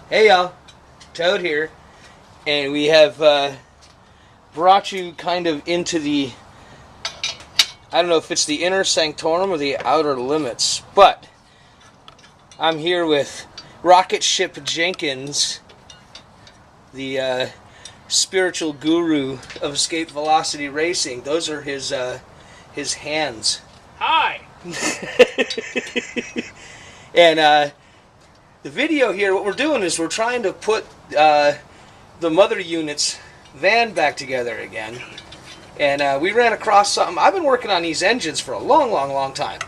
Hey y'all, Toad here, and we have brought you kind of into the, I don't know if it's the inner sanctorum or the outer limits, but I'm here with Rocket Ship Jenkins, the spiritual guru of escape velocity racing. Those are his hands. Hi! And the video here, what we're doing is we're trying to put the mother unit's van back together again. And we ran across something. I've been working on these engines for a long time.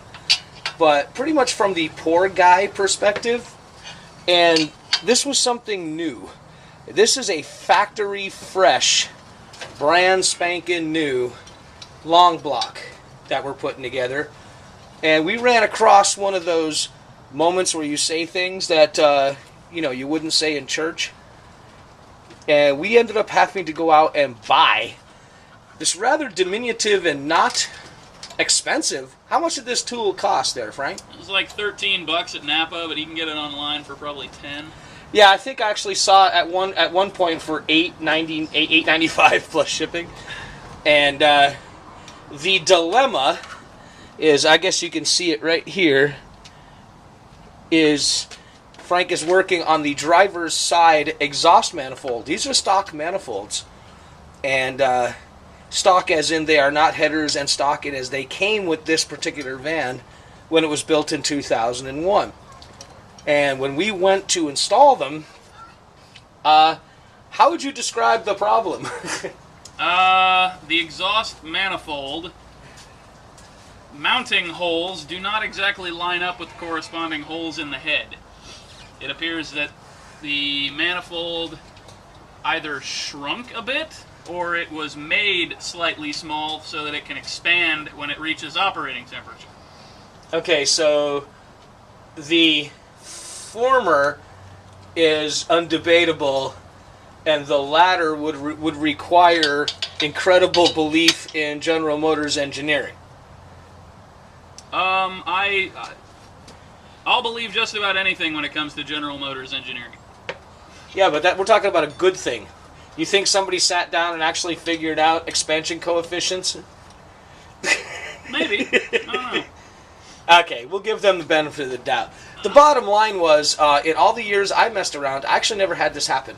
But pretty much from the poor guy perspective. And this was something new. This is a factory fresh, brand spanking new long block that we're putting together. And we ran across one of those moments where you say things that you wouldn't say in church, and we ended up having to go out and buy this rather diminutive and not expensive. How much did this tool cost there, Frank? It was like $13 at Napa, but you can get it online for probably $10. Yeah, I think I actually saw it at one point for $8.95 plus shipping. And the dilemma is, I guess you can see it right here, is Frank is working on the driver's side exhaust manifold. These are stock manifolds. And stock as in they are not headers, and stock in as they came with this particular van when it was built in 2001. And when we went to install them, how would you describe the problem? The exhaust manifold mounting holes do not exactly line up with the corresponding holes in the head. It appears that the manifold either shrunk a bit or it was made slightly small so that it can expand when it reaches operating temperature. Okay, so the former is undebatable, and the latter would require incredible belief in General Motors engineering. I'll believe just about anything when it comes to General Motors engineering. Yeah, but we're talking about a good thing. You think somebody sat down and actually figured out expansion coefficients? Maybe. I don't know. Okay, we'll give them the benefit of the doubt. The bottom line was, in all the years I messed around, I actually never had this happen.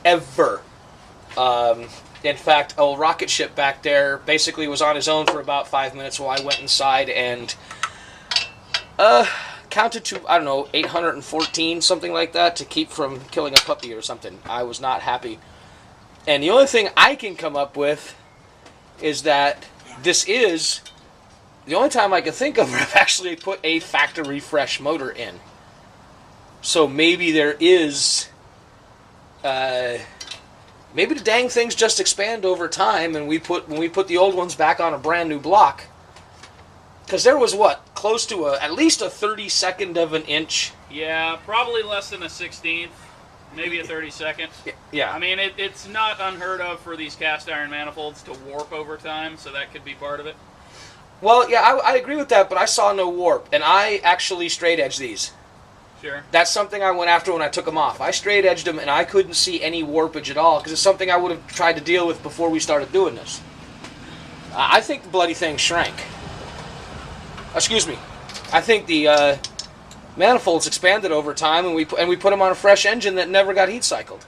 Ever. In fact, old Rocket Ship back there basically was on his own for about 5 minutes while I went inside and counted to, 814, something like that, to keep from killing a puppy or something. I was not happy. And the only thing I can come up with is that this is the only time I can think of where I've actually put a factory fresh motor in. So maybe there is, maybe the dang things just expand over time, and when we put the old ones back on a brand new block. Because there was close to at least a 32nd of an inch. Yeah, probably less than a 16th, maybe a 32nd. Yeah. I mean, it's not unheard of for these cast iron manifolds to warp over time, so that could be part of it. Well, yeah, I agree with that, but I saw no warp, and I actually straight edged these. Sure. That's something I went after when I took them off. I straight edged them, and I couldn't see any warpage at all, because it's something I would have tried to deal with before we started doing this. I think the bloody thing shrank. Excuse me. I think the manifolds expanded over time, and we put them on a fresh engine that never got heat cycled.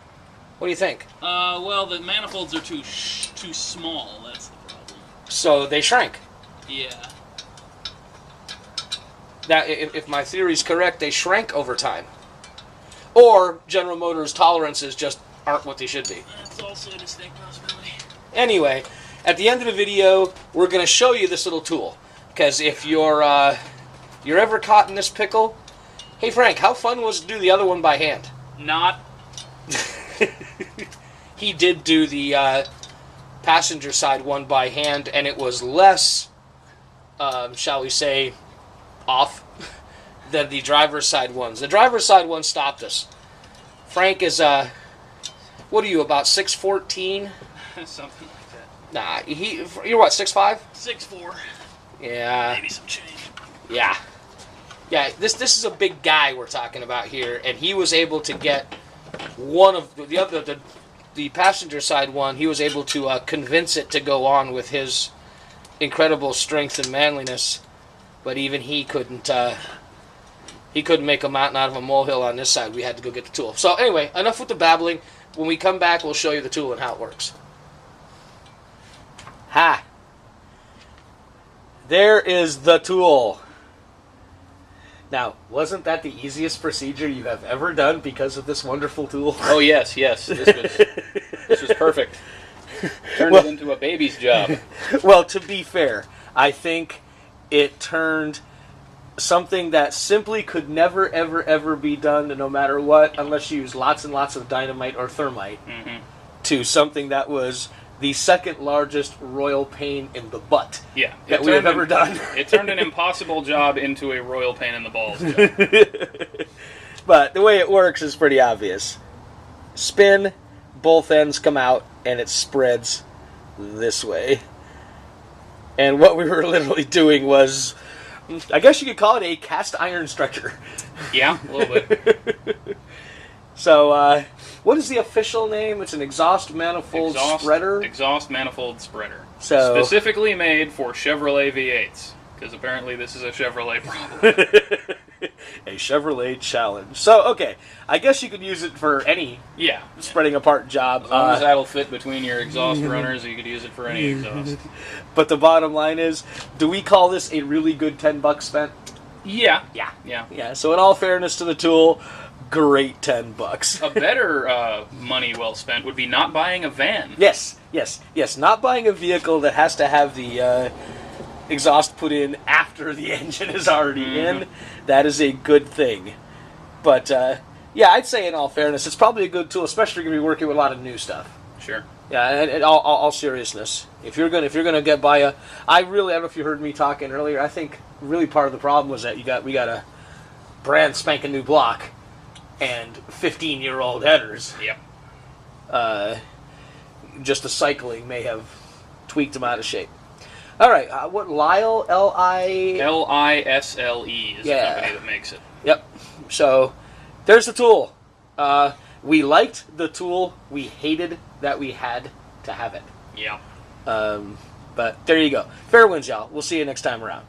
What do you think? Well, the manifolds are too small. That's the problem. So they shrank. Yeah. That, if my theory is correct, they shrank over time. Or General Motors tolerances just aren't what they should be. That's also a distinct possibility. Anyway, at the end of the video, we're going to show you this little tool. Because if you're ever caught in this pickle, hey Frank, how fun was it to do the other one by hand? Not. He did do the passenger side one by hand, and it was less, shall we say, off than the driver's side ones. The driver's side one stopped us. Frank is, what are you, about 6'14"? Something like that. Nah, you're what, 6'5"? 6'4". Yeah. Maybe some change. Yeah. Yeah, this is a big guy we're talking about here, and he was able to get one of the other, the passenger side one, he was able to convince it to go on with his incredible strength and manliness, but even he couldn't. He couldn't make a mountain out of a molehill on this side. We had to go get the tool. So anyway, enough with the babbling. When we come back, we'll show you the tool and how it works. Ha! There is the tool. Now, wasn't that the easiest procedure you have ever done because of this wonderful tool? Oh yes. This was perfect. Turned it into a baby's job. Well, to be fair, I think it turned something that simply could never, ever, ever be done, no matter what, unless you use lots and lots of dynamite or thermite, to something that was the second largest royal pain in the butt that we have ever done. It turned an impossible job into a royal pain in the balls job. But the way it works is pretty obvious. Spin, both ends come out, and it spreads this way. And what we were literally doing was, I guess you could call it a cast iron stretcher. Yeah, a little bit. So, what is the official name? It's an exhaust manifold spreader? Exhaust manifold spreader. So, specifically made for Chevrolet V8s, because apparently this is a Chevrolet problem. a Chevrolet challenge. So, okay, I guess you could use it for any spreading apart job. As long as that'll fit between your exhaust runners, you could use it for any exhaust. But the bottom line is, do we call this a really good $10 spent? Yeah. So in all fairness to the tool, great $10. A better money well spent would be not buying a van. Yes. Not buying a vehicle that has to have the exhaust put in after the engine is already in. That is a good thing. But I'd say in all fairness, it's probably a good tool, especially if you're going to be working with a lot of new stuff. Sure. Yeah, and all seriousness, if you're gonna get by I don't know if you heard me talking earlier. I think really part of the problem was that we got a brand spanking new block and 15-year-old headers. Yep. Just the cycling may have tweaked them out of shape. All right, what Lisle Lisle is the company that makes it. Yep. So there's the tool. We liked the tool. We hated that we had to have it. Yeah. But there you go. Fair winds, y'all. We'll see you next time around.